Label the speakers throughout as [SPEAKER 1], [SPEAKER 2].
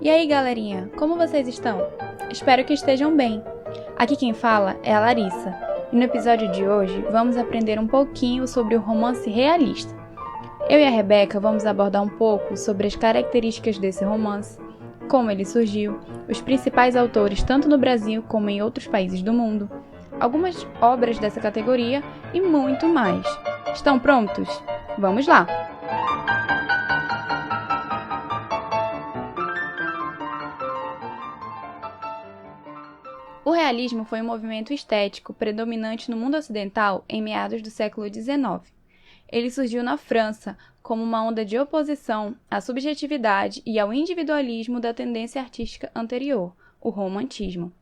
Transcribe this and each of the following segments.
[SPEAKER 1] E aí, galerinha, como vocês estão? Espero que estejam bem. Aqui quem fala é a Larissa, e no episódio de hoje vamos aprender um pouquinho sobre o romance realista. Eu e a Rebeca vamos abordar um pouco sobre as características desse romance, como ele surgiu, os principais autores tanto no Brasil como em outros países do mundo, algumas obras dessa categoria e muito mais. Estão prontos? Vamos lá! O realismo foi um movimento estético predominante no mundo ocidental em meados do século XIX. Ele surgiu na França como uma onda de oposição à subjetividade e ao individualismo da tendência artística anterior, o romantismo.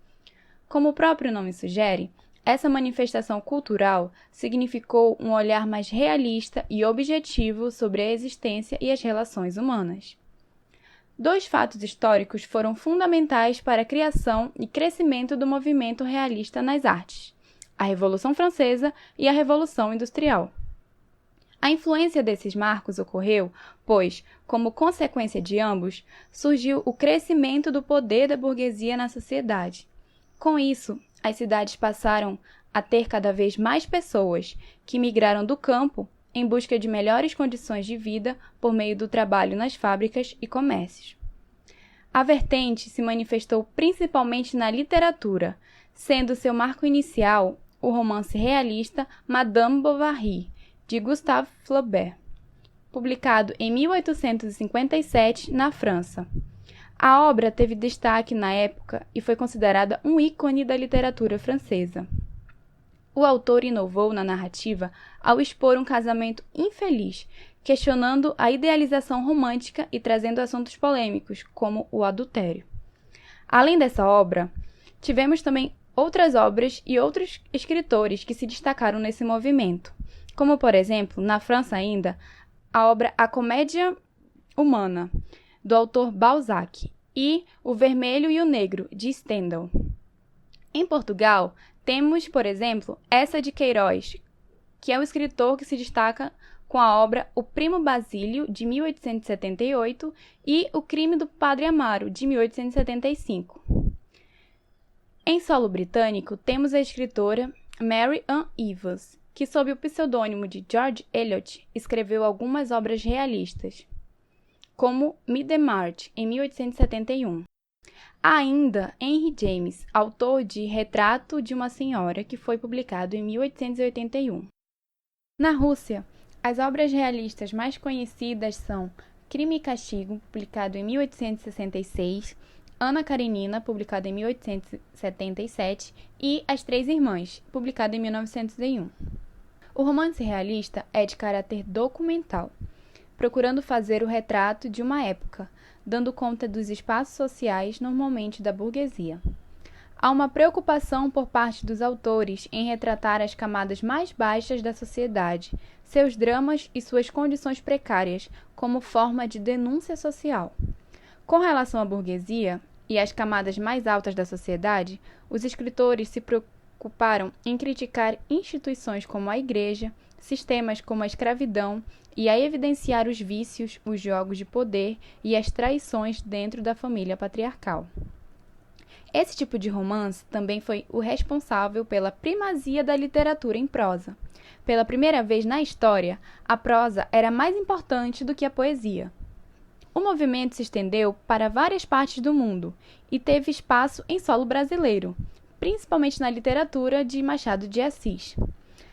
[SPEAKER 1] Como o próprio nome sugere, essa manifestação cultural significou um olhar mais realista e objetivo sobre a existência e as relações humanas. Dois fatos históricos foram fundamentais para a criação e crescimento do movimento realista nas artes: a Revolução Francesa e a Revolução Industrial. A influência desses marcos ocorreu, pois, como consequência de ambos, surgiu o crescimento do poder da burguesia na sociedade. Com isso, as cidades passaram a ter cada vez mais pessoas que migraram do campo em busca de melhores condições de vida por meio do trabalho nas fábricas e comércios. A vertente se manifestou principalmente na literatura, sendo seu marco inicial o romance realista Madame Bovary, de Gustave Flaubert, publicado em 1857 na França. A obra teve destaque na época e foi considerada um ícone da literatura francesa. O autor inovou na narrativa ao expor um casamento infeliz, questionando a idealização romântica e trazendo assuntos polêmicos, como o adultério. Além dessa obra, tivemos também outras obras e outros escritores que se destacaram nesse movimento, como, por exemplo, na França ainda, a obra A Comédia Humana, do autor Balzac, e O Vermelho e o Negro, de Stendhal. Em Portugal, temos, por exemplo, Eça de Queiroz, que é o escritor que se destaca com a obra O Primo Basílio, de 1878, e O Crime do Padre Amaro, de 1875. Em solo britânico, temos a escritora Mary Ann Ivas, que sob o pseudônimo de George Eliot escreveu algumas obras realistas, como Middlemarch, em 1871. Há ainda Henry James, autor de Retrato de uma Senhora, que foi publicado em 1881. Na Rússia, as obras realistas mais conhecidas são Crime e Castigo, publicado em 1866, Ana Karenina, publicado em 1877, e As Três Irmãs, publicado em 1901. O romance realista é de caráter documental, procurando fazer o retrato de uma época, dando conta dos espaços sociais, normalmente da burguesia. Há uma preocupação por parte dos autores em retratar as camadas mais baixas da sociedade, seus dramas e suas condições precárias, como forma de denúncia social. Com relação à burguesia e às camadas mais altas da sociedade, os escritores se preocuparam em criticar instituições como a igreja, sistemas como a escravidão e a evidenciar os vícios, os jogos de poder e as traições dentro da família patriarcal. Esse tipo de romance também foi o responsável pela primazia da literatura em prosa. Pela primeira vez na história, a prosa era mais importante do que a poesia. O movimento se estendeu para várias partes do mundo e teve espaço em solo brasileiro, principalmente na literatura de Machado de Assis.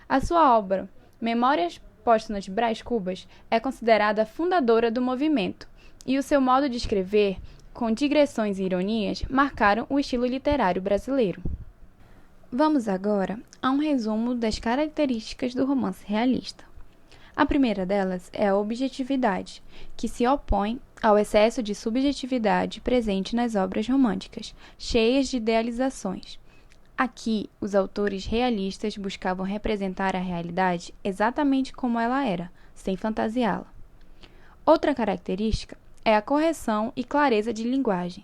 [SPEAKER 1] A sua obra, Memórias Póstumas de Brás Cubas, é considerada fundadora do movimento, e o seu modo de escrever, com digressões e ironias, marcaram o estilo literário brasileiro. Vamos agora a um resumo das características do romance realista. A primeira delas é a objetividade, que se opõe ao excesso de subjetividade presente nas obras românticas, cheias de idealizações. Aqui, os autores realistas buscavam representar a realidade exatamente como ela era, sem fantasiá-la. Outra característica é a correção e clareza de linguagem.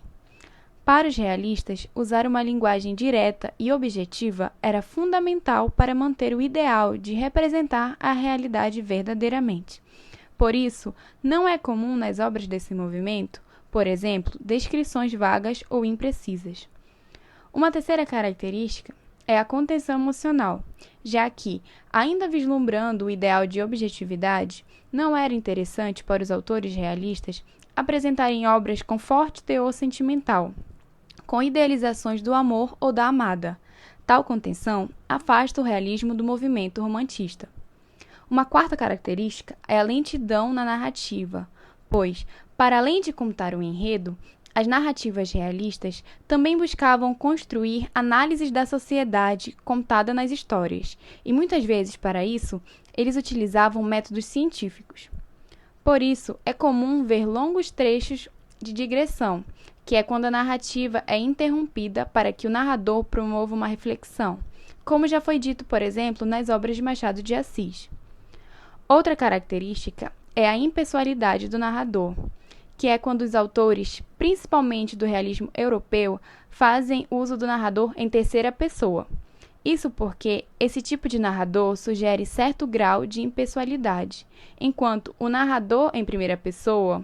[SPEAKER 1] Para os realistas, usar uma linguagem direta e objetiva era fundamental para manter o ideal de representar a realidade verdadeiramente. Por isso, não é comum nas obras desse movimento por exemplo, descrições vagas ou imprecisas. Uma terceira característica é a contenção emocional, já que, ainda vislumbrando o ideal de objetividade, não era interessante para os autores realistas apresentarem obras com forte teor sentimental, com idealizações do amor ou da amada. Tal contenção afasta o realismo do movimento romantista. Uma quarta característica é a lentidão na narrativa, pois, para além de contar o enredo, as narrativas realistas também buscavam construir análises da sociedade contada nas histórias, e muitas vezes, para isso, eles utilizavam métodos científicos. Por isso, é comum ver longos trechos de digressão, que é quando a narrativa é interrompida para que o narrador promova uma reflexão, como já foi dito, por exemplo, nas obras de Machado de Assis. Outra característica é a impessoalidade do narrador, que é quando os autores, principalmente do realismo europeu, fazem uso do narrador em terceira pessoa. Isso porque esse tipo de narrador sugere certo grau de impessoalidade, enquanto o narrador em primeira pessoa,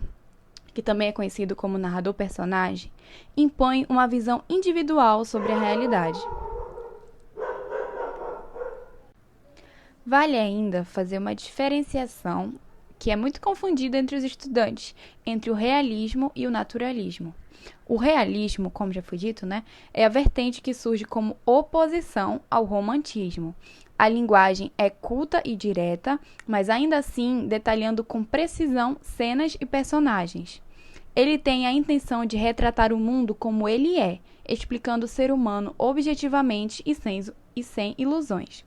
[SPEAKER 1] que também é conhecido como narrador-personagem, impõe uma visão individual sobre a realidade. Vale ainda fazer uma diferenciação que é muito confundida entre os estudantes, entre o realismo e o naturalismo. O realismo, como já foi dito, é a vertente que surge como oposição ao romantismo. A linguagem é culta e direta, mas ainda assim detalhando com precisão cenas e personagens. Ele tem a intenção de retratar o mundo como ele é, explicando o ser humano objetivamente e sem ilusões.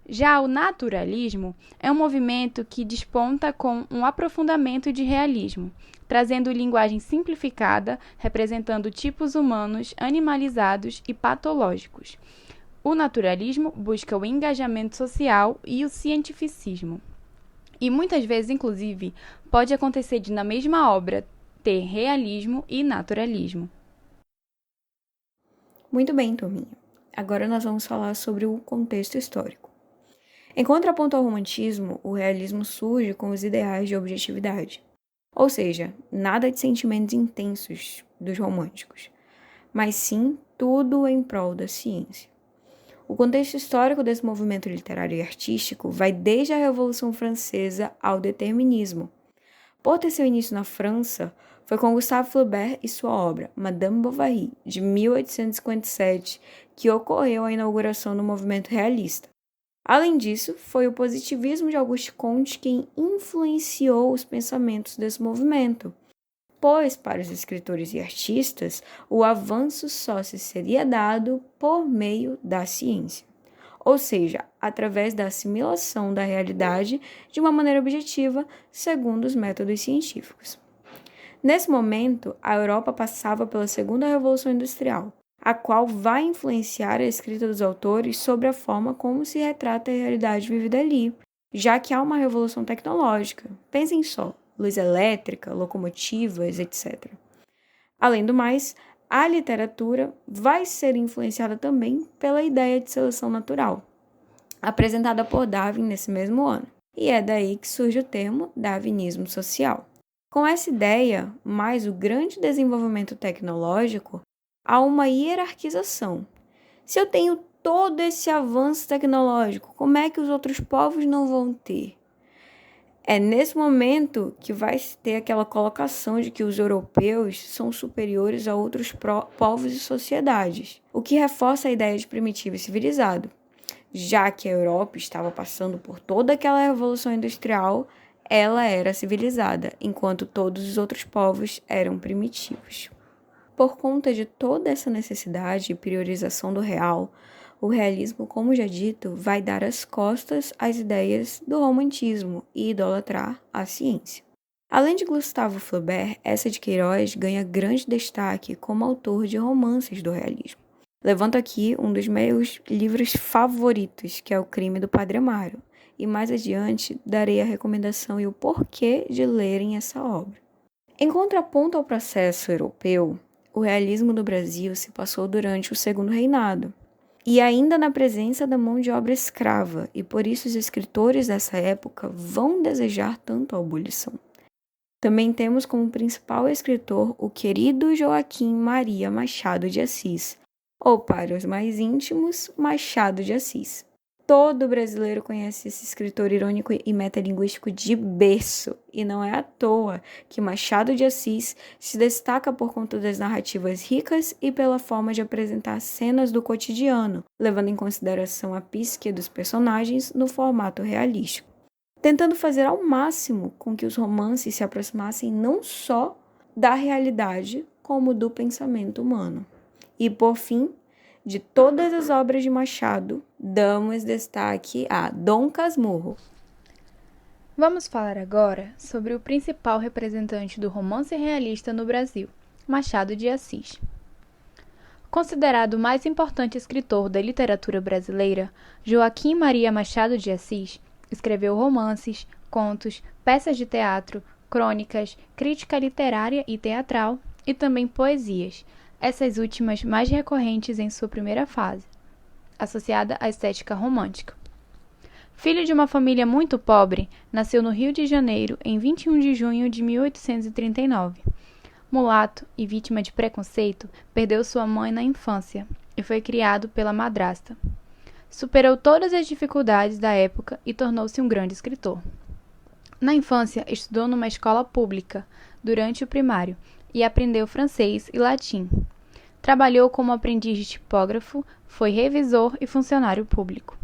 [SPEAKER 1] Já o naturalismo é um movimento que desponta com um aprofundamento de realismo, trazendo linguagem simplificada, representando tipos humanos animalizados e patológicos. O naturalismo busca o engajamento social e o cientificismo. E muitas vezes, inclusive, pode acontecer de, na mesma obra, ter realismo e naturalismo.
[SPEAKER 2] Muito bem, turminha. Agora nós vamos falar sobre o contexto histórico. Em contraponto ao romantismo, o realismo surge com os ideais de objetividade. Ou seja, nada de sentimentos intensos dos românticos, mas sim tudo em prol da ciência. O contexto histórico desse movimento literário e artístico vai desde a Revolução Francesa ao determinismo. Por ter seu início na França, foi com Gustave Flaubert e sua obra Madame Bovary, de 1857, que ocorreu a inauguração do movimento realista. Além disso, foi o positivismo de Auguste Comte quem influenciou os pensamentos desse movimento, pois, para os escritores e artistas, o avanço só se seria dado por meio da ciência, ou seja, através da assimilação da realidade de uma maneira objetiva, segundo os métodos científicos. Nesse momento, a Europa passava pela Segunda Revolução Industrial, a qual vai influenciar a escrita dos autores sobre a forma como se retrata a realidade vivida ali, já que há uma revolução tecnológica. Pensem só, luz elétrica, locomotivas, etc. Além do mais, a literatura vai ser influenciada também pela ideia de seleção natural, apresentada por Darwin nesse mesmo ano, e é daí que surge o termo darwinismo social. Com essa ideia, mais o grande desenvolvimento tecnológico, há uma hierarquização. Se eu tenho todo esse avanço tecnológico, como é que os outros povos não vão ter? É nesse momento que vai ter aquela colocação de que os europeus são superiores a outros povos e sociedades, o que reforça a ideia de primitivo e civilizado. Já que a Europa estava passando por toda aquela revolução industrial, ela era civilizada, enquanto todos os outros povos eram primitivos. Por conta de toda essa necessidade e priorização do real, o realismo, como já dito, vai dar as costas às ideias do romantismo e idolatrar a ciência. Além de Gustave Flaubert, Eça de Queiroz ganha grande destaque como autor de romances do realismo. Levanto aqui um dos meus livros favoritos, que é O Crime do Padre Amaro, e mais adiante darei a recomendação e o porquê de lerem essa obra. Em contraponto ao processo europeu, o realismo no Brasil se passou durante o Segundo Reinado, e ainda na presença da mão de obra escrava, e por isso os escritores dessa época vão desejar tanto a abolição. Também temos como principal escritor o querido Joaquim Maria Machado de Assis, ou para os mais íntimos, Machado de Assis. Todo brasileiro conhece esse escritor irônico e metalinguístico de berço, e não é à toa que Machado de Assis se destaca por conta das narrativas ricas e pela forma de apresentar cenas do cotidiano, levando em consideração a psique dos personagens no formato realístico, tentando fazer ao máximo com que os romances se aproximassem não só da realidade, como do pensamento humano. E, por fim, de todas as obras de Machado, damos destaque a Dom Casmurro.
[SPEAKER 1] Vamos falar agora sobre o principal representante do romance realista no Brasil, Machado de Assis. Considerado o mais importante escritor da literatura brasileira, Joaquim Maria Machado de Assis escreveu romances, contos, peças de teatro, crônicas, crítica literária e teatral e também poesias, essas últimas mais recorrentes em sua primeira fase, associada à estética romântica. Filho de uma família muito pobre, nasceu no Rio de Janeiro em 21 de junho de 1839. Mulato e vítima de preconceito, perdeu sua mãe na infância e foi criado pela madrasta. Superou todas as dificuldades da época e tornou-se um grande escritor. Na infância, estudou numa escola pública durante o primário e aprendeu francês e latim. Trabalhou como aprendiz de tipógrafo, foi revisor e funcionário público.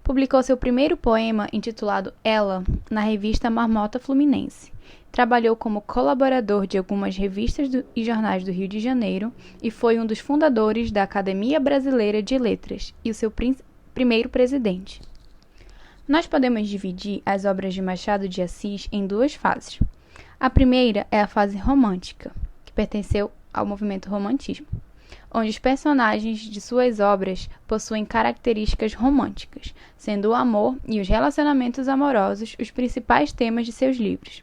[SPEAKER 1] Publicou seu primeiro poema, intitulado Ela, na revista Marmota Fluminense. Trabalhou como colaborador de algumas revistas e jornais do Rio de Janeiro e foi um dos fundadores da Academia Brasileira de Letras e o seu primeiro presidente. Nós podemos dividir as obras de Machado de Assis em duas fases. A primeira é a fase romântica, que pertenceu ao movimento romantismo, onde os personagens de suas obras possuem características românticas, sendo o amor e os relacionamentos amorosos os principais temas de seus livros.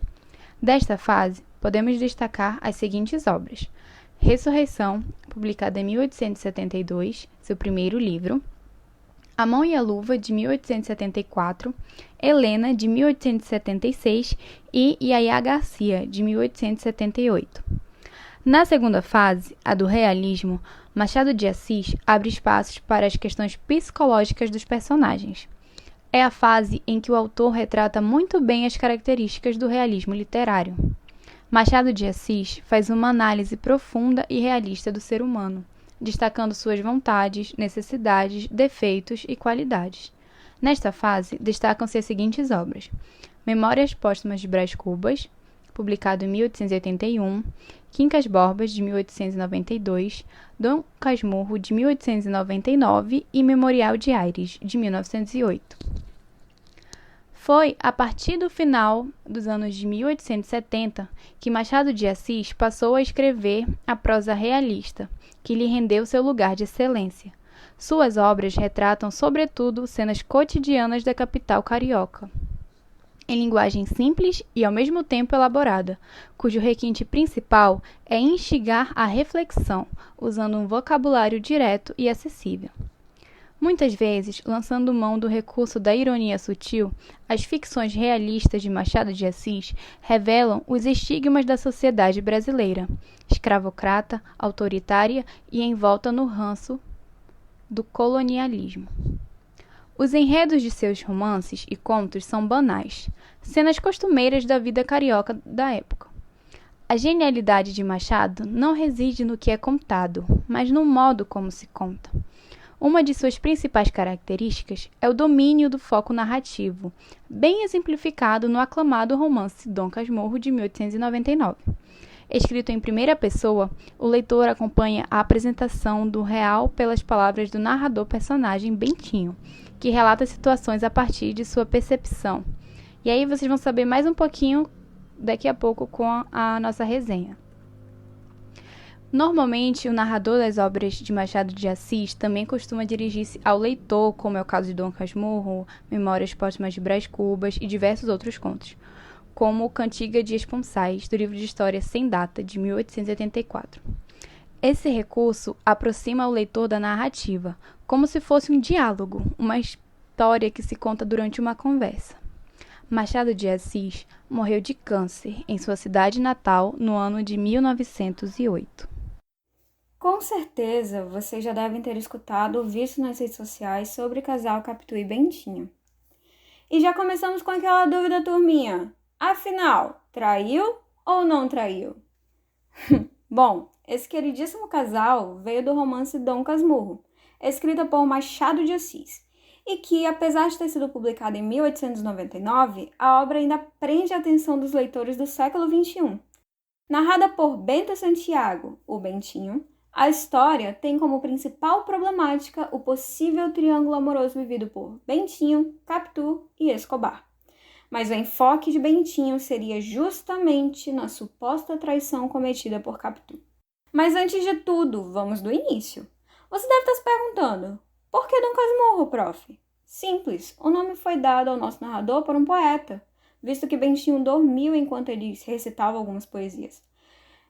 [SPEAKER 1] Desta fase, podemos destacar as seguintes obras: Ressurreição, publicada em 1872, seu primeiro livro; A Mão e a Luva, de 1874, Helena, de 1876 e Yaya Garcia, de 1878. Na segunda fase, a do realismo, Machado de Assis abre espaços para as questões psicológicas dos personagens. É a fase em que o autor retrata muito bem as características do realismo literário. Machado de Assis faz uma análise profunda e realista do ser humano, destacando suas vontades, necessidades, defeitos e qualidades. Nesta fase, destacam-se as seguintes obras: Memórias Póstumas de Brás Cubas, publicado em 1881, Quincas Borbas, de 1892, Dom Casmurro, de 1899 e Memorial de Aires, de 1908. Foi a partir do final dos anos de 1870 que Machado de Assis passou a escrever a prosa realista, que lhe rendeu seu lugar de excelência. Suas obras retratam, sobretudo, cenas cotidianas da capital carioca, em linguagem simples e ao mesmo tempo elaborada, cujo requinte principal é instigar a reflexão, usando um vocabulário direto e acessível. Muitas vezes, lançando mão do recurso da ironia sutil, as ficções realistas de Machado de Assis revelam os estigmas da sociedade brasileira, escravocrata, autoritária e envolta no ranço do colonialismo. Os enredos de seus romances e contos são banais, cenas costumeiras da vida carioca da época. A genialidade de Machado não reside no que é contado, mas no modo como se conta. Uma de suas principais características é o domínio do foco narrativo, bem exemplificado no aclamado romance Dom Casmurro, de 1899. Escrito em primeira pessoa, o leitor acompanha a apresentação do real pelas palavras do narrador-personagem Bentinho, que relata situações a partir de sua percepção. E aí vocês vão saber mais um pouquinho daqui a pouco com a nossa resenha. Normalmente, o narrador das obras de Machado de Assis também costuma dirigir-se ao leitor, como é o caso de Dom Casmurro, Memórias Póstumas de Brás Cubas e diversos outros contos, como Cantiga de Esponsais, do livro de história Sem Data, de 1884. Esse recurso aproxima o leitor da narrativa, como se fosse um diálogo, uma história que se conta durante uma conversa. Machado de Assis morreu de câncer em sua cidade natal no ano de 1908.
[SPEAKER 2] Com certeza, vocês já devem ter escutado ou visto nas redes sociais sobre o casal Capitu e Bentinho. E já começamos com aquela dúvida, turminha. Afinal, traiu ou não traiu? Bom, esse queridíssimo casal veio do romance Dom Casmurro, escrita por Machado de Assis, e que, apesar de ter sido publicada em 1899, a obra ainda prende a atenção dos leitores do século XXI. Narrada por Bento Santiago, o Bentinho, a história tem como principal problemática o possível triângulo amoroso vivido por Bentinho, Capitu e Escobar. Mas o enfoque de Bentinho seria justamente na suposta traição cometida por Capitu. Mas antes de tudo, vamos do início. Você deve estar se perguntando, por que Dom Casmurro, prof? Simples, o nome foi dado ao nosso narrador por um poeta, visto que Bentinho dormiu enquanto ele recitava algumas poesias.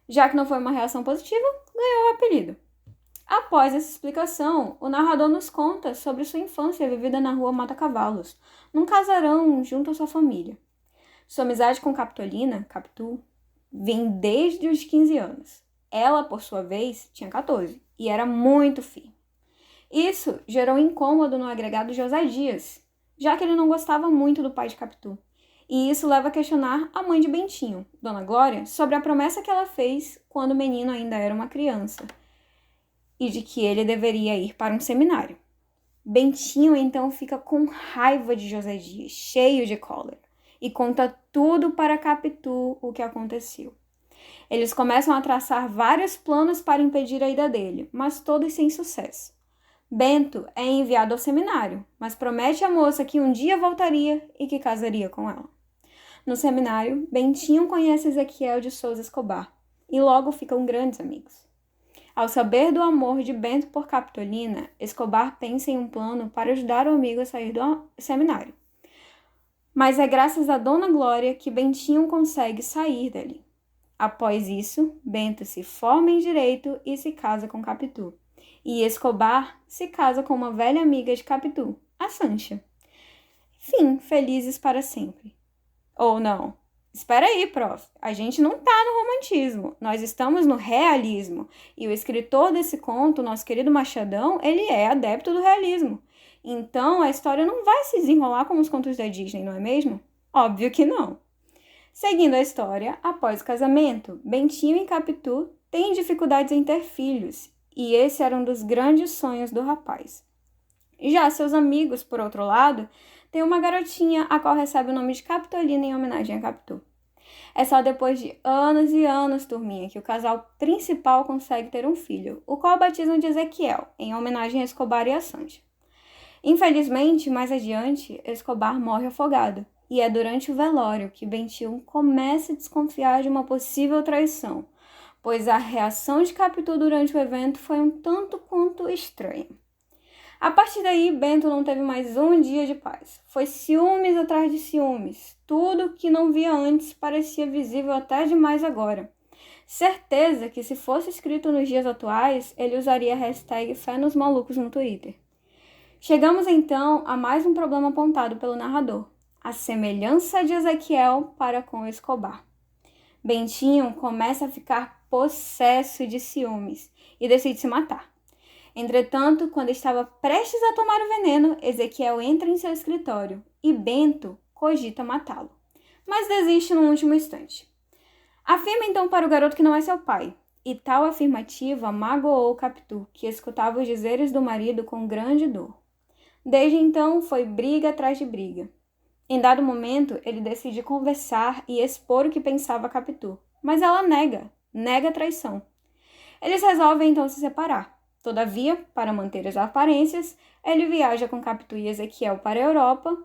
[SPEAKER 2] Já que não foi uma reação positiva, ganhou o apelido. Após essa explicação, o narrador nos conta sobre sua infância vivida na rua Mata Cavalos, num casarão junto à sua família. Sua amizade com Capitolina, Capitu, vem desde os 15 anos. Ela, por sua vez, tinha 14 e era muito firme. Isso gerou incômodo no agregado José Dias, já que ele não gostava muito do pai de Capitu. E isso leva a questionar a mãe de Bentinho, Dona Glória, sobre a promessa que ela fez quando o menino ainda era uma criança, e de que ele deveria ir para um seminário. Bentinho então fica com raiva de José Dias, cheio de cólera, e conta tudo para Capitu o que aconteceu. Eles começam a traçar vários planos para impedir a ida dele, mas todos sem sucesso. Bento é enviado ao seminário, mas promete à moça que um dia voltaria e que casaria com ela. No seminário, Bentinho conhece Ezequiel de Souza Escobar e logo ficam grandes amigos. Ao saber do amor de Bento por Capitolina, Escobar pensa em um plano para ajudar o amigo a sair do seminário. Mas é graças a Dona Glória que Bentinho consegue sair dali. Após isso, Bento se forma em direito e se casa com Capitu. E Escobar se casa com uma velha amiga de Capitu, a Sancha. Fim, felizes para sempre. Ou não? Espera aí, prof. A gente não tá no romantismo. Nós estamos no realismo. E o escritor desse conto, nosso querido Machadão, ele é adepto do realismo. Então, a história não vai se desenrolar como os contos da Disney, não é mesmo? Óbvio que não. Seguindo a história, após o casamento, Bentinho e Capitu têm dificuldades em ter filhos. E esse era um dos grandes sonhos do rapaz. Já seus amigos, por outro lado, têm uma garotinha a qual recebe o nome de Capitolina em homenagem a Capitu. É só depois de anos e anos, turminha, que o casal principal consegue ter um filho, o qual batizam de Ezequiel, em homenagem a Escobar e a Sancha. Infelizmente, mais adiante, Escobar morre afogado, e é durante o velório que Bentinho começa a desconfiar de uma possível traição, pois a reação de Capitu durante o evento foi um tanto quanto estranha. A partir daí, Bento não teve mais um dia de paz. Foi ciúmes atrás de ciúmes. Tudo que não via antes parecia visível até demais agora. Certeza que se fosse escrito nos dias atuais, ele usaria a hashtag Fé nos Malucos no Twitter. Chegamos então a mais um problema apontado pelo narrador: a semelhança de Ezequiel para com Escobar. Bentinho começa a ficar possesso de ciúmes e decide se matar. Entretanto, quando estava prestes a tomar o veneno, Ezequiel entra em seu escritório e Bento cogita matá-lo, mas desiste no último instante. Afirma então para o garoto que não é seu pai, e tal afirmativa magoou Capitu, que escutava os dizeres do marido com grande dor. Desde então, foi briga atrás de briga. Em dado momento, ele decide conversar e expor o que pensava Capitu, mas ela nega a traição. Eles resolvem então se separar. Todavia, para manter as aparências, ele viaja com Capitu e Ezequiel para a Europa,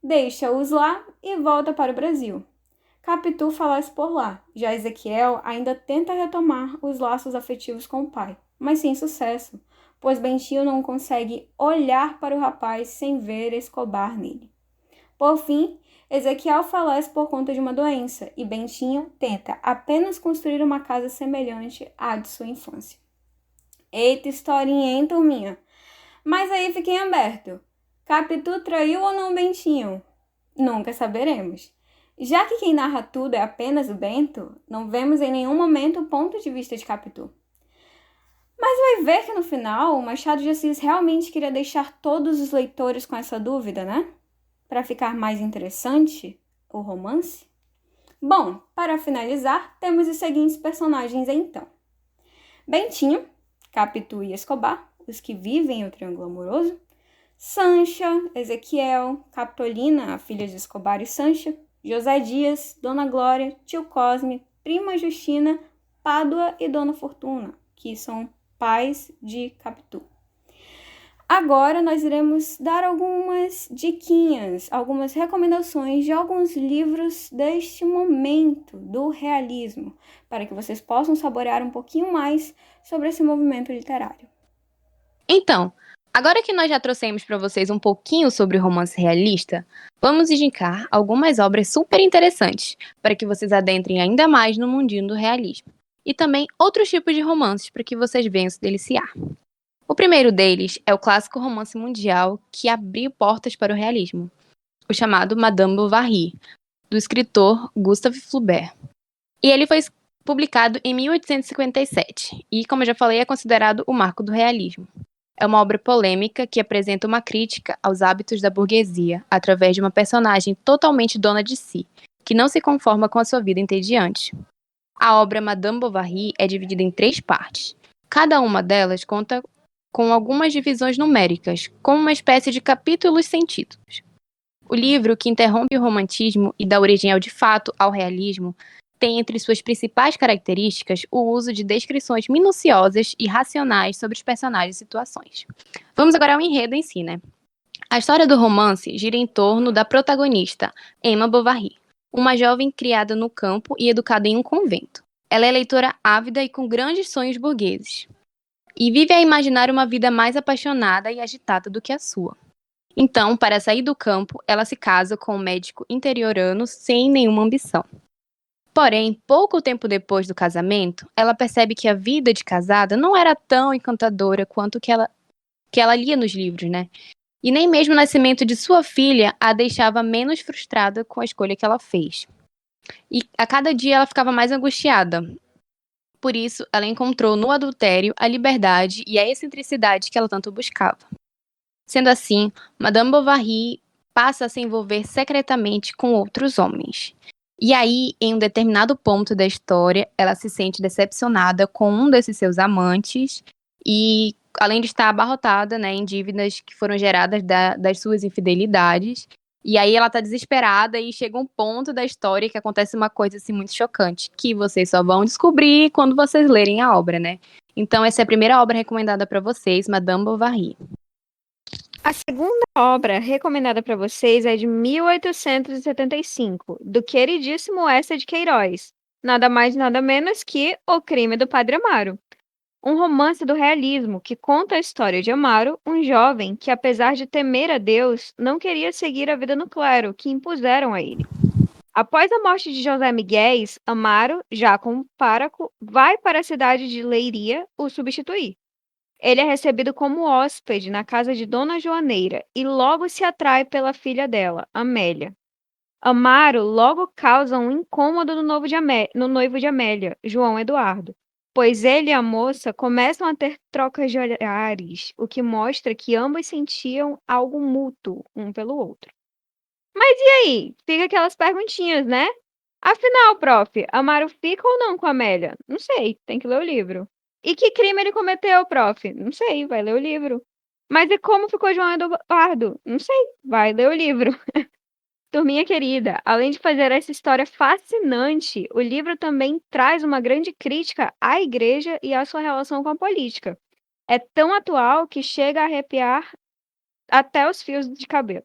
[SPEAKER 2] deixa-os lá e volta para o Brasil. Capitu falece por lá, já Ezequiel ainda tenta retomar os laços afetivos com o pai, mas sem sucesso, pois Bentinho não consegue olhar para o rapaz sem ver Escobar nele. Por fim, Ezequiel falece por conta de uma doença e Bentinho tenta apenas construir uma casa semelhante à de sua infância. Eita historinha, hein, turminha? Mas aí fiquem aberto. Capitu traiu ou não Bentinho? Nunca saberemos. Já que quem narra tudo é apenas o Bento, não vemos em nenhum momento o ponto de vista de Capitu. Mas vai ver que no final, o Machado de Assis realmente queria deixar todos os leitores com essa dúvida, né? Para ficar mais interessante o romance. Bom, para finalizar, temos os seguintes personagens então. Bentinho, Capitu e Escobar, os que vivem o triângulo amoroso. Sancha, Ezequiel, Capitolina, a filha de Escobar e Sancha. José Dias, Dona Glória, Tio Cosme, Prima Justina, Pádua e Dona Fortuna, que são pais de Capitu. Agora nós iremos dar algumas diquinhas, algumas recomendações de alguns livros deste momento do realismo, para que vocês possam saborear um pouquinho mais sobre esse movimento literário.
[SPEAKER 1] Então, agora que nós já trouxemos para vocês um pouquinho sobre o romance realista, vamos indicar algumas obras super interessantes para que vocês adentrem ainda mais no mundinho do realismo. E também outros tipos de romances para que vocês venham se deliciar. O primeiro deles é o clássico romance mundial que abriu portas para o realismo, o chamado Madame Bovary, do escritor Gustave Flaubert. E ele foi publicado em 1857 e, como eu já falei, é considerado o marco do realismo. É uma obra polêmica que apresenta uma crítica aos hábitos da burguesia através de uma personagem totalmente dona de si, que não se conforma com a sua vida entediante. A obra Madame Bovary é dividida em 3 partes. Cada uma delas conta com algumas divisões numéricas, como uma espécie de capítulos sem títulos. O livro, que interrompe o romantismo e dá origem de fato ao realismo, tem entre suas principais características o uso de descrições minuciosas e racionais sobre os personagens e situações. Vamos agora ao enredo em si, né? A história do romance gira em torno da protagonista, Emma Bovary, uma jovem criada no campo e educada em um convento. Ela é leitora ávida e com grandes sonhos burgueses, e vive a imaginar uma vida mais apaixonada e agitada do que a sua. Então, para sair do campo, ela se casa com um médico interiorano sem nenhuma ambição. Porém, pouco tempo depois do casamento, ela percebe que a vida de casada não era tão encantadora quanto que ela lia nos livros, né? E nem mesmo o nascimento de sua filha a deixava menos frustrada com a escolha que ela fez. E a cada dia ela ficava mais angustiada. Por isso, ela encontrou no adultério a liberdade e a excentricidade que ela tanto buscava. Sendo assim, Madame Bovary passa a se envolver secretamente com outros homens. E aí, em um determinado ponto da história, ela se sente decepcionada com um desses seus amantes e, além de estar abarrotada, né, em dívidas que foram geradas das suas infidelidades. E aí ela tá desesperada e chega um ponto da história que acontece uma coisa assim muito chocante, que vocês só vão descobrir quando vocês lerem a obra, né? Então essa é a primeira obra recomendada para vocês, Madame Bovary.
[SPEAKER 2] A segunda obra recomendada para vocês é de 1875, do queridíssimo Eça de Queiroz, nada mais nada menos que O Crime do Padre Amaro. Um romance do realismo que conta a história de Amaro, um jovem que, apesar de temer a Deus, não queria seguir a vida no clero que impuseram a ele. Após a morte de José Miguel, Amaro, já como pároco, vai para a cidade de Leiria o substituir. Ele é recebido como hóspede na casa de Dona Joaneira e logo se atrai pela filha dela, Amélia. Amaro logo causa um incômodo no noivo de Amélia, João Eduardo, pois ele e a moça começam a ter trocas de olhares, o que mostra que ambos sentiam algo mútuo um pelo outro. Mas e aí? Fica aquelas perguntinhas, né? Afinal, prof, Amaro fica ou não com a Amélia? Não sei, tem que ler o livro. E que crime ele cometeu, prof? Não sei, vai ler o livro. Mas e como ficou João Eduardo? Não sei, vai ler o livro. Turminha querida, além de fazer essa história fascinante, o livro também traz uma grande crítica à igreja e à sua relação com a política. É tão atual que chega a arrepiar até os fios de cabelo.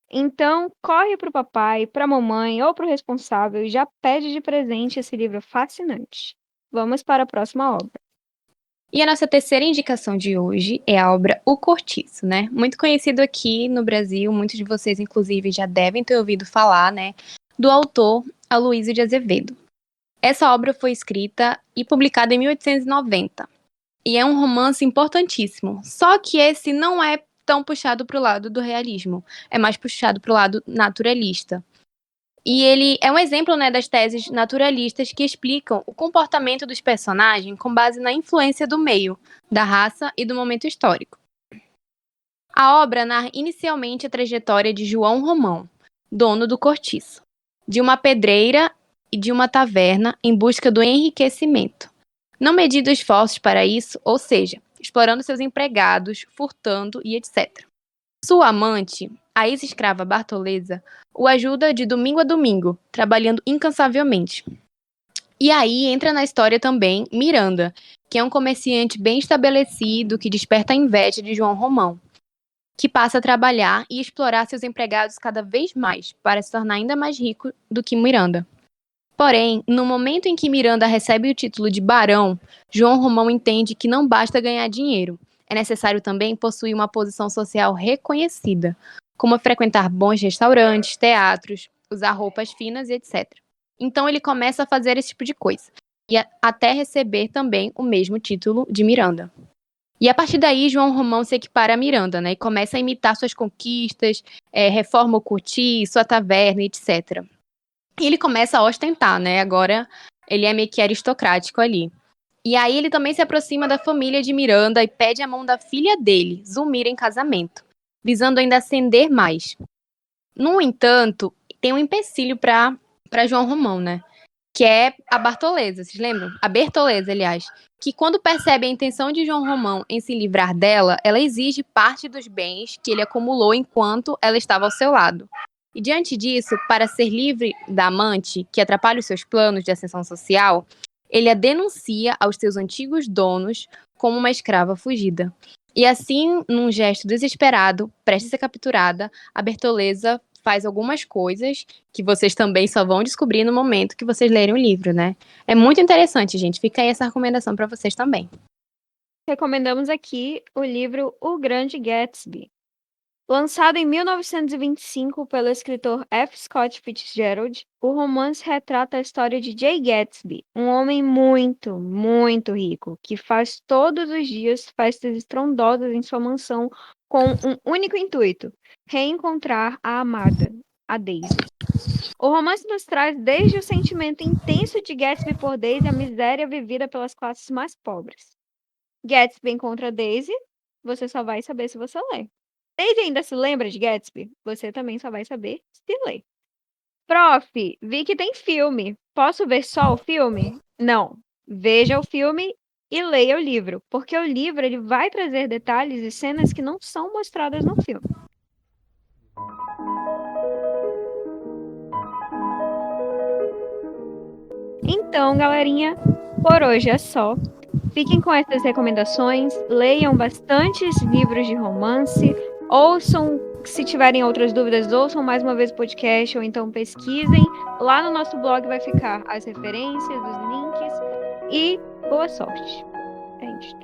[SPEAKER 2] Então, corre pro papai, pra mamãe ou pro responsável e já pede de presente esse livro fascinante. Vamos para a próxima obra.
[SPEAKER 1] E a nossa terceira indicação de hoje é a obra O Cortiço, né? Muito conhecido aqui no Brasil, muitos de vocês, inclusive, já devem ter ouvido falar, né? Do autor Aloysio de Azevedo. Essa obra foi escrita e publicada em 1890. E é um romance importantíssimo. Só que esse não é tão puxado pro lado do realismo. É mais puxado pro lado naturalista. E ele é um exemplo, né, das teses naturalistas que explicam o comportamento dos personagens com base na influência do meio, da raça e do momento histórico. A obra narra inicialmente a trajetória de João Romão, dono do cortiço, de uma pedreira e de uma taverna em busca do enriquecimento. Não medindo esforços para isso, ou seja, explorando seus empregados, furtando e etc. Sua amante, a ex-escrava Bartoleza, o ajuda de domingo a domingo, trabalhando incansavelmente. E aí entra na história também Miranda, que é um comerciante bem estabelecido que desperta a inveja de João Romão, que passa a trabalhar e explorar seus empregados cada vez mais, para se tornar ainda mais rico do que Miranda. Porém, no momento em que Miranda recebe o título de barão, João Romão entende que não basta ganhar dinheiro. É necessário também possuir uma posição social reconhecida, como frequentar bons restaurantes, teatros, usar roupas finas e etc. Então ele começa a fazer esse tipo de coisa, e até receber também o mesmo título de Miranda. E a partir daí, João Romão se equipara a Miranda, né? E começa a imitar suas conquistas, reforma o cortiço, a taverna, etc. E ele começa a ostentar, né? Agora ele é meio que aristocrático ali. E aí ele também se aproxima da família de Miranda e pede a mão da filha dele, Zulmira, em casamento, visando ainda ascender mais. No entanto, tem um empecilho para João Romão, né? Que é a Bartoleza, vocês lembram? A Bertoleza, aliás. Que quando percebe a intenção de João Romão em se livrar dela, ela exige parte dos bens que ele acumulou enquanto ela estava ao seu lado. E diante disso, para ser livre da amante, que atrapalha os seus planos de ascensão social, ele a denuncia aos seus antigos donos como uma escrava fugida. E assim, num gesto desesperado, prestes a ser capturada, a Bertoleza faz algumas coisas que vocês também só vão descobrir no momento que vocês lerem o livro, né? É muito interessante, gente. Fica aí essa recomendação para vocês também.
[SPEAKER 2] Recomendamos aqui o livro O Grande Gatsby. Lançado em 1925 pelo escritor F. Scott Fitzgerald, o romance retrata a história de Jay Gatsby, um homem muito, muito rico, que faz todos os dias festas estrondosas em sua mansão com um único intuito: reencontrar a amada, a Daisy. O romance nos traz desde o sentimento intenso de Gatsby por Daisy à miséria vivida pelas classes mais pobres. Gatsby encontra Daisy, você só vai saber se você ler. Daisy ainda se lembra de Gatsby? Você também só vai saber se ler. Prof, vi que tem filme. Posso ver só o filme? Não. Veja o filme e leia o livro, porque o livro ele vai trazer detalhes e cenas que não são mostradas no filme. Então, galerinha, por hoje é só. Fiquem com essas recomendações, leiam bastantes livros de romance, ouçam, se tiverem outras dúvidas, ouçam mais uma vez o podcast ou então pesquisem. Lá no nosso blog vai ficar as referências, os links e boa sorte. É isso.